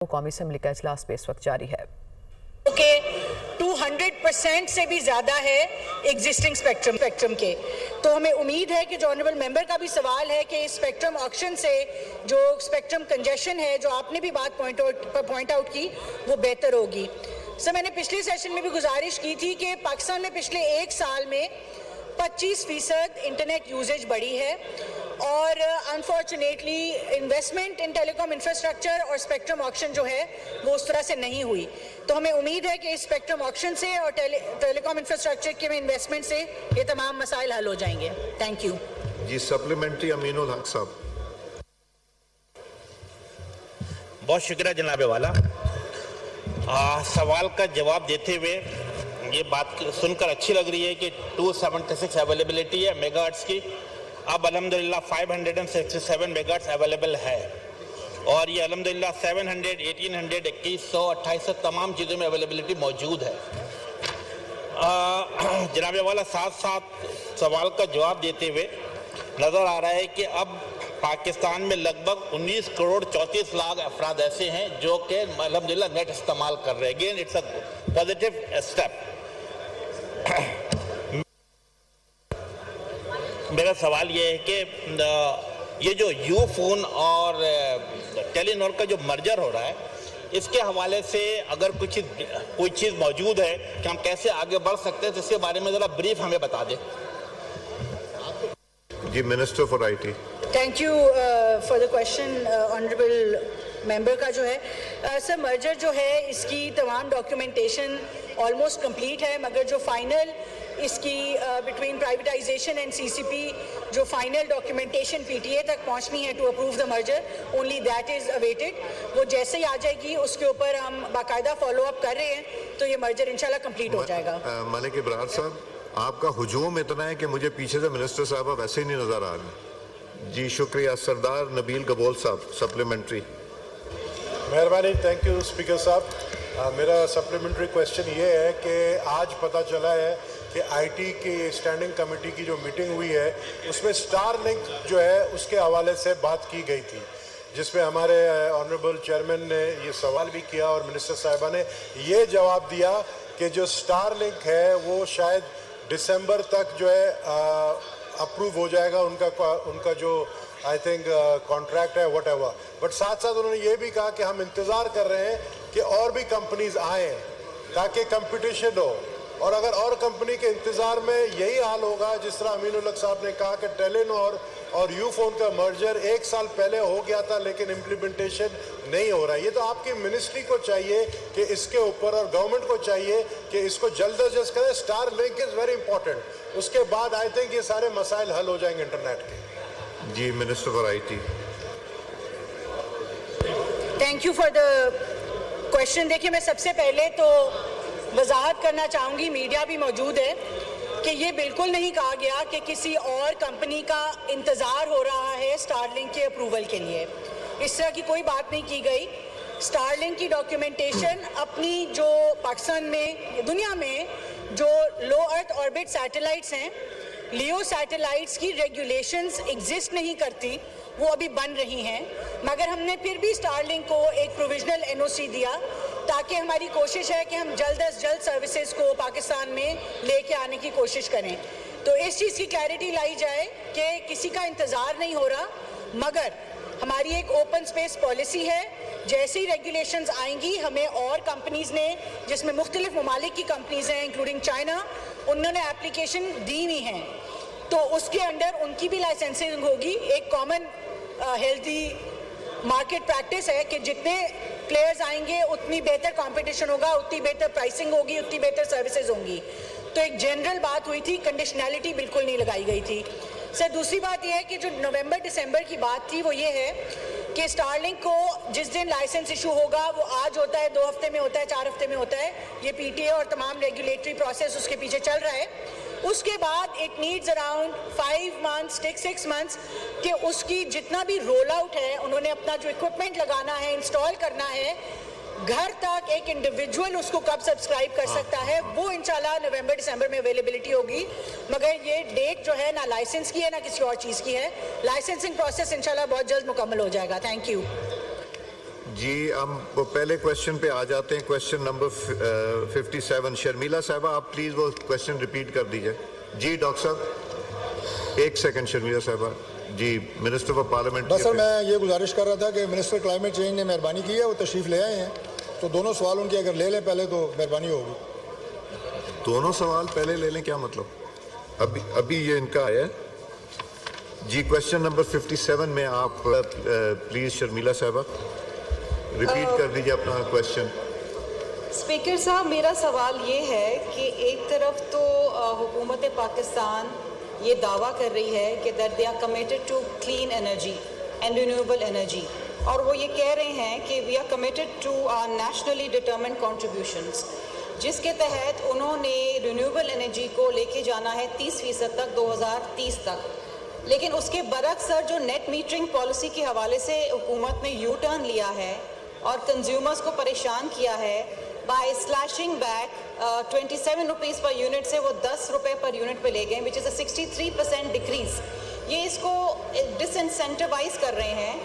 قومی اسمبلی کا اجلاس بھی اس وقت جاری ہے کہ 200% سے بھی زیادہ ہے ایگزسٹنگ اسپیکٹرم کے، تو ہمیں امید ہے کہ جو آنریبل ممبر کا بھی سوال ہے کہ اسپیکٹرم آکشن سے جو اسپیکٹرم کنجیشن ہے جو آپ نے بھی بات پوائنٹ آؤٹ کی وہ بہتر ہوگی۔ سر میں نے پچھلے سیشن میں بھی گزارش کی تھی کہ پاکستان میں پچھلے ایک سال میں 25% انٹرنیٹ یوزیج بڑھی ہے اور unfortunately investment in telecom infrastructure اور اسپیکٹرم آکشن جو ہے وہ اس طرح سے نہیں ہوئی، تو ہمیں امید ہے کہ اسپیکٹرم آکشن سے اور ٹیلی کام انفراسٹرکچر کے انویسٹمنٹ سے یہ تمام مسائل حل ہو جائیں گے۔ Thank you ji. Supplementary Amin Ul Haq sahib. بہت شکریہ جناب والا۔ سوال کا جواب دیتے ہوئے یہ بات سن کر اچھی لگ رہی ہے کہ 276 اویلیبلٹی ہے میگا ہرٹز کی، اب الحمدللہ 567 میگا ہرٹز اویلیبل ہے، اور یہ الحمدللہ 700 1800 2100 2800 تمام چیزوں میں اویلیبلٹی موجود ہے۔ جناب والا ساتھ ساتھ سوال کا جواب دیتے ہوئے نظر آ رہا ہے کہ اب پاکستان میں لگ بھگ 19 کروڑ 34 لاکھ افراد ایسے ہیں جو کہ الحمدللہ نیٹ استعمال کر رہے ہیں۔ Again it's a positive step. میرا سوال یہ ہے کہ یہ جو یو فون اور ٹیلی نور کا جو مرجر ہو رہا ہے اس کے حوالے سے اگر کوئی چیز موجود ہے کہ ہم کیسے آگے بڑھ سکتے ہیں تو اس کے بارے میں ذرا بریف ہمیں بتا دیں۔ جی minister for I T. Thank you for the question honourable member کا جو ہے سر مرجر جو ہے اس کی تمام ڈاکیومنٹیشن آلموسٹ کمپلیٹ ہے، مگر جو فائنل اس کی between privatization and C C P جو final documentation P T A تک پہنچنی ہے to approve the merger, only that is awaited. وہ جیسے ہی آ جائے گی اس کے اوپر ہم باقاعدہ فالو اپ کر رہے ہیں تو یہ مرجر انشاءاللہ کمپلیٹ ہو جائے گا۔ ملک ابرار صاحب، آپ کا ہجوم اتنا ہے کہ مجھے پیچھے سے منسٹر صاحبہ ویسے ہی نہیں نظر آ رہے۔ جی شکریہ۔ سردار نبیل قبول صاحب سپلیمنٹری۔ مہربانی۔ تھینک یو اسپیکر صاحب۔ میرا سپلیمنٹری کویشچن یہ ہے کہ آج پتہ چلا ہے کہ آئی ٹی کی اسٹینڈنگ کمیٹی کی جو میٹنگ ہوئی ہے اس میں اسٹار لنک جو ہے اس کے حوالے سے بات کی گئی تھی، جس میں ہمارے آنریبل چیئرمین نے یہ سوال بھی کیا اور منسٹر صاحبہ نے یہ جواب دیا کہ جو اسٹار لنک ہے وہ شاید دسمبر تک جو ہے اپروو ہو جائے گا ان کا جو آئی تھنک کانٹریکٹ ہے واٹ ایور، بٹ ساتھ ساتھ انہوں نے یہ بھی کہا کہ ہم انتظار کر رہے ہیں کہ اور بھی کمپنیز آئیں تاکہ کمپٹیشن ہو، اور اگر اور کمپنی کے انتظار میں یہی حال ہوگا جس طرح امین الحق صاحب نے کہا کہ ٹیلی نور اور یو فون کا مرجر ایک سال پہلے ہو گیا تھا لیکن امپلیمنٹیشن نہیں ہو رہا ہے، یہ تو آپ کی منسٹری کو چاہیے کہ اس کے اوپر اور گورنمنٹ کو چاہیے کہ اس کو جلد از جلد کریں۔ Starlink is very important, اس کے بعد آئی تھنک یہ سارے مسائل حل ہو جائیں گے انٹرنیٹ کے۔ جی minister for I T. Thank you for the question. دیکھیے میں سب سے پہلے تو وضاحت کرنا چاہوں گی، میڈیا بھی موجود ہے، کہ یہ بالکل نہیں کہا گیا کہ کسی اور کمپنی کا انتظار ہو رہا ہے اسٹار لنک کے اپروول کے لیے، اس طرح کی کوئی بات نہیں کی گئی۔ اسٹار لنک کی ڈاکیومنٹیشن اپنی جو پاکستان میں دنیا میں جو لو ارتھ آربٹ سیٹلائٹس ہیں، لیو سیٹلائٹس کی ریگولیشنز ایگزسٹ نہیں کرتی، وہ ابھی بن رہی ہیں، مگر ہم نے پھر بھی اسٹار لنک کو ایک پروویژنل این او سی دیا تاکہ ہماری کوشش ہے کہ ہم جلد از جلد سروسز کو پاکستان میں لے کے آنے کی کوشش کریں، تو اس چیز کی کلیئرٹی لائی جائے کہ کسی کا انتظار نہیں ہو رہا، مگر ہماری ایک اوپن سپیس پالیسی ہے، جیسی ریگولیشنز آئیں گی ہمیں اور کمپنیز نے جس میں مختلف ممالک کی کمپنیز ہیں انکلوڈنگ چائنا، انہوں نے اپلیکیشن دی ہوئی ہیں، تو اس کے انڈر ان کی بھی لائسنسنگ ہوگی۔ ایک کامن ہیلتھی مارکیٹ پریکٹس ہے کہ جتنے پلیئرز آئیں گے اتنی بہتر کمپٹیشن ہوگا، اتنی بہتر پرائسنگ ہوگی، اتنی بہتر سروسز ہوں گی، تو ایک جنرل بات ہوئی تھی، کنڈیشنلٹی بالکل نہیں لگائی گئی تھی۔ سر دوسری بات یہ ہے کہ جو نومبر دسمبر کی بات تھی وہ یہ ہے کہ اسٹار لنک کو جس دن لائسنس ایشو ہوگا وہ آج ہوتا ہے، 2 ہفتے میں ہوتا ہے، 4 ہفتے میں ہوتا ہے، یہ پی ٹی اے اور تمام ریگولیٹری پروسیس اس کے پیچھے چل رہا ہے۔ اس کے بعد it needs around 5 months 6 months کہ اس کی جتنا بھی رول آؤٹ ہے انہوں نے اپنا جو اکوپمنٹ لگانا ہے، انسٹال کرنا ہے، گھر تک ایک انڈیویجول اس کو کب سبسکرائب کر سکتا ہے، وہ انشاءاللہ نومبر دسمبر میں اویلیبلٹی ہوگی، مگر یہ ڈیٹ جو ہے نہ لائسنس کی ہے نہ کسی اور چیز کی ہے۔ لائسنسنگ پروسیس انشاءاللہ بہت جلد مکمل ہو جائے گا۔ Thank you. جی ہم پہلے کوشچن پہ آ جاتے ہیں. Question number 57. شرمیلا صاحبہ آپ پلیز وہ کوشچن ریپیٹ کر دیجئے. جی ڈاکٹر صاحب ایک سیکنڈ. شرمیلا صاحبہ جی منسٹر فار پارلیمنٹ. بس سر میں یہ گزارش کر رہا تھا کہ منسٹر کلائمیٹ چینج نے مہربانی کی ہے, وہ تشریف لے آئے ہیں, تو دونوں سوال ان کے اگر لے لیں پہلے تو مہربانی ہوگی. دونوں سوال پہلے لے لیں کیا مطلب؟ ابھی یہ ان کا آیا ہے. جی کوشچن نمبر 57 میں آپ پلیز شرمیلا صاحبہ ریپیٹ کر دیجئے اپنا کوشچن. اسپیکر صاحب میرا سوال یہ ہے کہ ایک طرف تو حکومت پاکستان یہ دعویٰ کر رہی ہے کہ that they are committed to clean energy and renewable energy, اور وہ یہ کہہ رہے ہیں کہ we are committed to our nationally determined contributions, جس کے تحت انہوں نے رینیویبل انرجی کو لے کے جانا ہے 30% تک 2030 تک. لیکن اس کے برعکس سر جو نیٹ میٹرنگ پالیسی کے حوالے سے حکومت نے یو ٹرن لیا ہے اور کنزیومرز کو پریشان کیا ہے by slashing back 27 rupees per unit سے وہ 10 روپے پر یونٹ پہ لے گئے, وچ از اے 63% ڈکریز. یہ اس کو ڈس انسینٹیوائز کر رہے ہیں,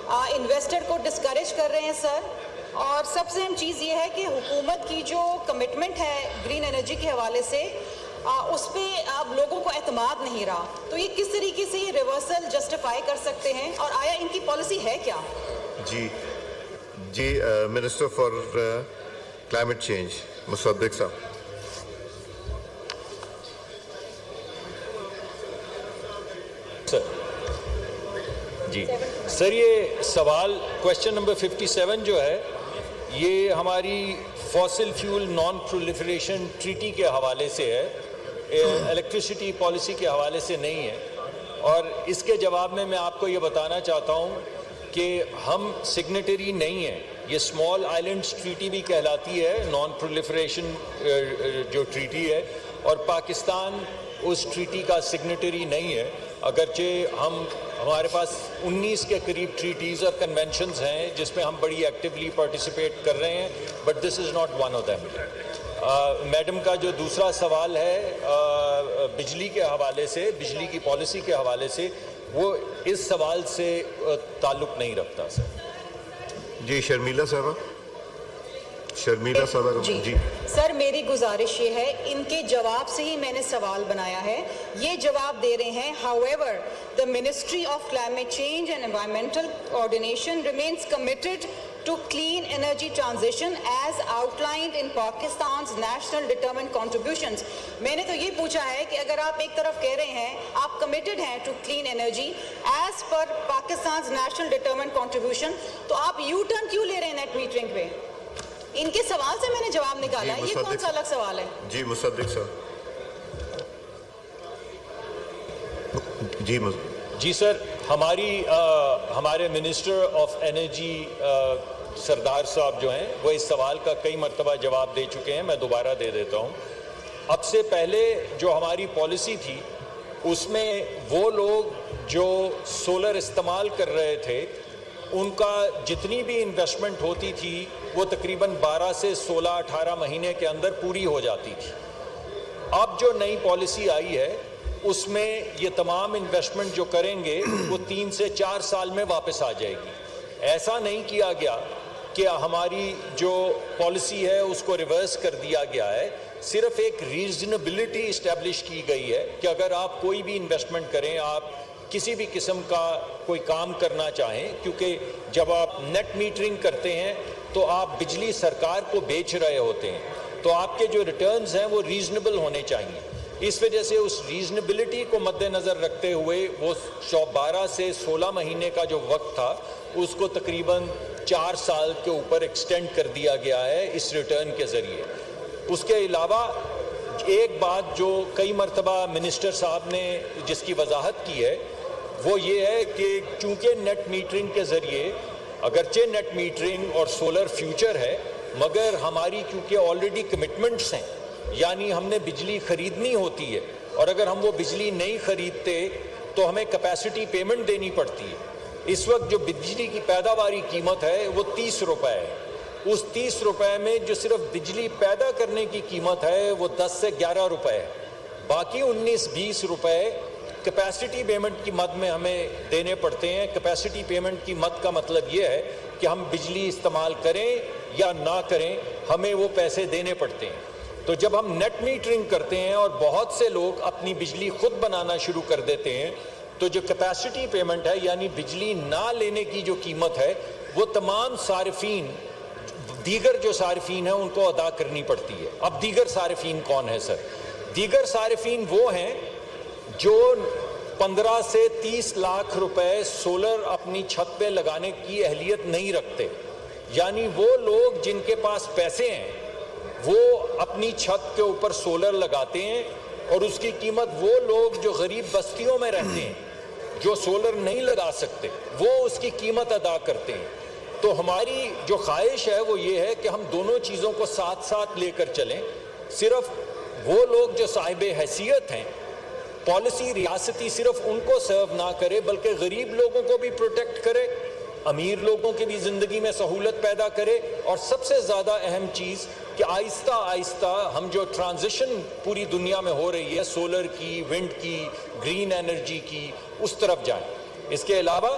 انویسٹر کو ڈسکریج کر رہے ہیں سر. اور سب سے اہم چیز یہ ہے کہ حکومت کی جو کمٹمنٹ ہے گرین انرجی کے حوالے سے اس پہ اب لوگوں کو اعتماد نہیں رہا. تو یہ کس طریقے سے یہ ریورسل جسٹیفائی کر سکتے ہیں, اور آیا ان کی پالیسی ہے کیا؟ جی منسٹر فار کلائمیٹ چینج مصدق صاحب. جی سر, یہ سوال کوشچن نمبر 57 جو ہے یہ ہماری fossil fuel non proliferation treaty کے حوالے سے ہے, الیکٹریسٹی پالیسی کے حوالے سے نہیں ہے. اور اس کے جواب میں آپ کو یہ بتانا چاہتا ہوں کہ ہم سگنیٹری نہیں ہیں. یہ اسمال آئلینڈس ٹریٹی بھی کہلاتی ہے, نان پرولیفریشن جو ٹریٹی ہے, اور پاکستان اس ٹریٹی کا سگنیٹری نہیں ہے. اگرچہ ہمارے پاس 19 کے قریب ٹریٹیز اور کنونشنز ہیں جس میں ہم بڑی ایکٹیولی پارٹیسپیٹ کر رہے ہیں, but this is not one of them. Madam کا جو دوسرا سوال ہے بجلی کے حوالے سے, بجلی کی پالیسی کے حوالے سے, وہ اس سوال سے تعلق نہیں رکھتا سر. جی شرمیلا صاحبہ. شرمیلا صاحبہ جی سر میری گزارش یہ ہے, ان کے جواب سے ہی میں نے سوال بنایا ہے. یہ جواب دے رہے ہیں however the Ministry of Climate Change and Environmental Coordination remains committed to clean energy transition as outlined in Pakistan's national determined contributions. میں نے تو یہ پوچھا ہے کہ اگر آپ ایک طرف کہہ رہے ہیں آپ committed ہیں to clean energy as per Pakistan's national determined contribution, تو آپ یو ٹرن کیوں لے رہے ہیں نیٹ میٹرنگ پہ؟ ان کے سوال سے میں نے جواب نکالا ہے, یہ کون سا الگ سوال ہے؟ جی مصدق صاحب. جی سر, ہمارے منسٹر آف انرجی سردار صاحب جو ہیں وہ اس سوال کا کئی مرتبہ جواب دے چکے ہیں, میں دوبارہ دے دیتا ہوں. اب سے پہلے جو ہماری پالیسی تھی اس میں وہ لوگ جو سولر استعمال کر رہے تھے ان کا جتنی بھی انویسٹمنٹ ہوتی تھی وہ تقریباً 12 سے 16-18 مہینے کے اندر پوری ہو جاتی تھی. اب جو نئی پالیسی آئی ہے اس میں یہ تمام انویسٹمنٹ جو کریں گے وہ 3 سے 4 سال میں واپس آ جائے گی. ایسا نہیں کیا گیا کہ ہماری جو پالیسی ہے اس کو ریورس کر دیا گیا ہے, صرف ایک ریزنیبلٹی اسٹیبلش کی گئی ہے کہ اگر آپ کوئی بھی انویسٹمنٹ کریں, آپ کسی بھی قسم کا کوئی کام کرنا چاہیں, کیونکہ جب آپ نیٹ میٹرنگ کرتے ہیں تو آپ بجلی سرکار کو بیچ رہے ہوتے ہیں, تو آپ کے جو ریٹرنز ہیں وہ ریزنیبل ہونے چاہیے. اس وجہ سے اس ریزنیبلٹی کو مد نظر رکھتے ہوئے وہ 12 سے 16 مہینے کا جو وقت تھا اس کو تقریباً 4 سال کے اوپر ایکسٹینڈ کر دیا گیا ہے اس ریٹرن کے ذریعے. اس کے علاوہ ایک بات جو کئی مرتبہ منسٹر صاحب نے جس کی وضاحت کی ہے وہ یہ ہے کہ چونکہ نیٹ میٹرنگ کے ذریعے, اگرچہ نیٹ میٹرنگ اور سولر فیوچر ہے, مگر ہماری کیونکہ آلریڈی کمٹمنٹس ہیں, یعنی ہم نے بجلی خریدنی ہوتی ہے, اور اگر ہم وہ بجلی نہیں خریدتے تو ہمیں کیپیسٹی پیمنٹ دینی پڑتی ہے. اس وقت جو بجلی کی پیداواری قیمت ہے وہ 30 روپے ہے. اس 30 روپے میں جو صرف بجلی پیدا کرنے کی قیمت ہے وہ 10 سے 11 روپے ہے, باقی 19-20 روپے کیپیسٹی پیمنٹ کی مد میں ہمیں دینے پڑتے ہیں. کیپیسٹی پیمنٹ کی مد کا مطلب یہ ہے کہ ہم بجلی استعمال کریں یا نہ کریں ہمیں وہ پیسے دینے پڑتے ہیں. تو جب ہم نیٹ میٹرنگ کرتے ہیں اور بہت سے لوگ اپنی بجلی خود بنانا شروع کر دیتے ہیں تو جو کیپیسٹی پیمنٹ ہے یعنی بجلی نہ لینے کی جو قیمت ہے وہ تمام صارفین دیگر جو صارفین ہیں ان کو ادا کرنی پڑتی ہے. اب دیگر صارفین کون ہیں سر؟ دیگر صارفین وہ ہیں جو 15 سے 30 لاکھ روپے سولر اپنی چھت پہ لگانے کی اہلیت نہیں رکھتے. یعنی وہ لوگ جن کے پاس پیسے ہیں وہ اپنی چھت کے اوپر سولر لگاتے ہیں اور اس کی قیمت وہ لوگ جو غریب بستیوں میں رہتے ہیں جو سولر نہیں لگا سکتے وہ اس کی قیمت ادا کرتے ہیں. تو ہماری جو خواہش ہے وہ یہ ہے کہ ہم دونوں چیزوں کو ساتھ ساتھ لے کر چلیں. صرف وہ لوگ جو صاحب حیثیت ہیں پالیسی ریاستی صرف ان کو سرو نہ کرے بلکہ غریب لوگوں کو بھی پروٹیکٹ کرے, امیر لوگوں کی بھی زندگی میں سہولت پیدا کرے, اور سب سے زیادہ اہم چیز کہ آہستہ آہستہ ہم جو ٹرانزیشن پوری دنیا میں ہو رہی ہے سولر کی, ونڈ کی, گرین انرجی کی, اس طرف جائیں. اس کے علاوہ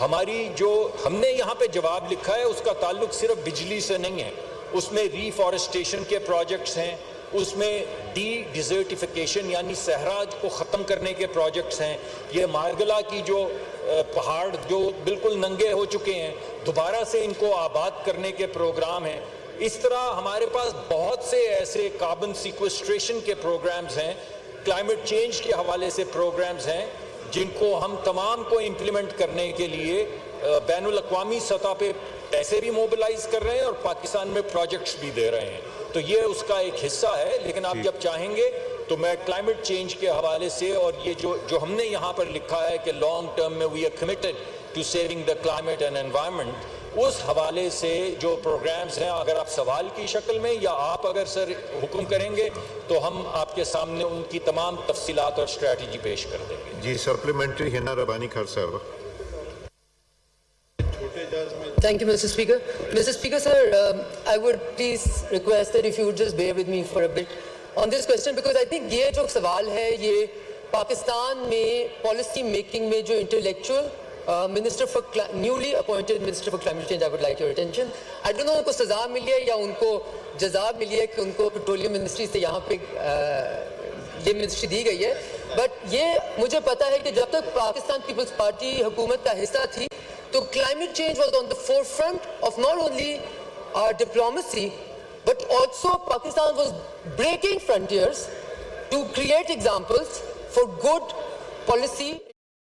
ہماری جو ہم نے یہاں پہ جواب لکھا ہے اس کا تعلق صرف بجلی سے نہیں ہے, اس میں ریفارسٹیشن کے پروجیکٹس ہیں, اس میں ڈیزرٹیفیکیشن یعنی صحرا کو ختم کرنے کے پروجیکٹس ہیں, یہ مارگلا کی جو پہاڑ جو بالکل ننگے ہو چکے ہیں دوبارہ سے ان کو آباد کرنے کے پروگرام ہیں. اس طرح ہمارے پاس بہت سے ایسے کاربن سیکوسٹریشن کے پروگرامز ہیں, کلائمیٹ چینج کے حوالے سے پروگرامز ہیں جن کو ہم تمام کو امپلیمنٹ کرنے کے لیے بین الاقوامی سطح پہ پیسے بھی موبلائز کر رہے ہیں اور پاکستان میں پروجیکٹس بھی دے رہے ہیں. تو یہ اس کا ایک حصہ ہے. لیکن آپ جب چاہیں گے تو میں کلائمیٹ چینج کے حوالے سے اور یہ جو ہم نے یہاں پر لکھا ہے کہ لانگ ٹرم میں we are committed to saving the climate and environment, اس حوالے سے جو پروگرامز ہیں اگر آپ سوال کی شکل میں یا آپ اگر سر حکم کریں گے تو ہم آپ کے سامنے ان کی تمام تفصیلات اور اسٹریٹجی پیش کر دیں گے. جی سپلیمنٹری ہنا ربانی خان صاحب. Thank you, Mr. Speaker. Mr. Speaker, sir, I would please request that if you would just bear with me for a bit on this question, because I think یہ جو سوال ہے یہ پاکستان میں policy making میں جو intellectual newly appointed Minister for Climate Change, I would like your attention. I don't know ان کو سزا ملی ہے یا ان کو جزا ملی ہے کہ ان کو پیٹرولیم منسٹری سے یہاں پہ یہ منسٹری دی گئی ہے, بٹ یہ مجھے پتا ہے کہ جب تک پاکستان پیپلز پارٹی حکومت کا حصہ تھی تو climate change was on the forefront of not only our diplomacy but also Pakistan was breaking frontiers to create examples for good policy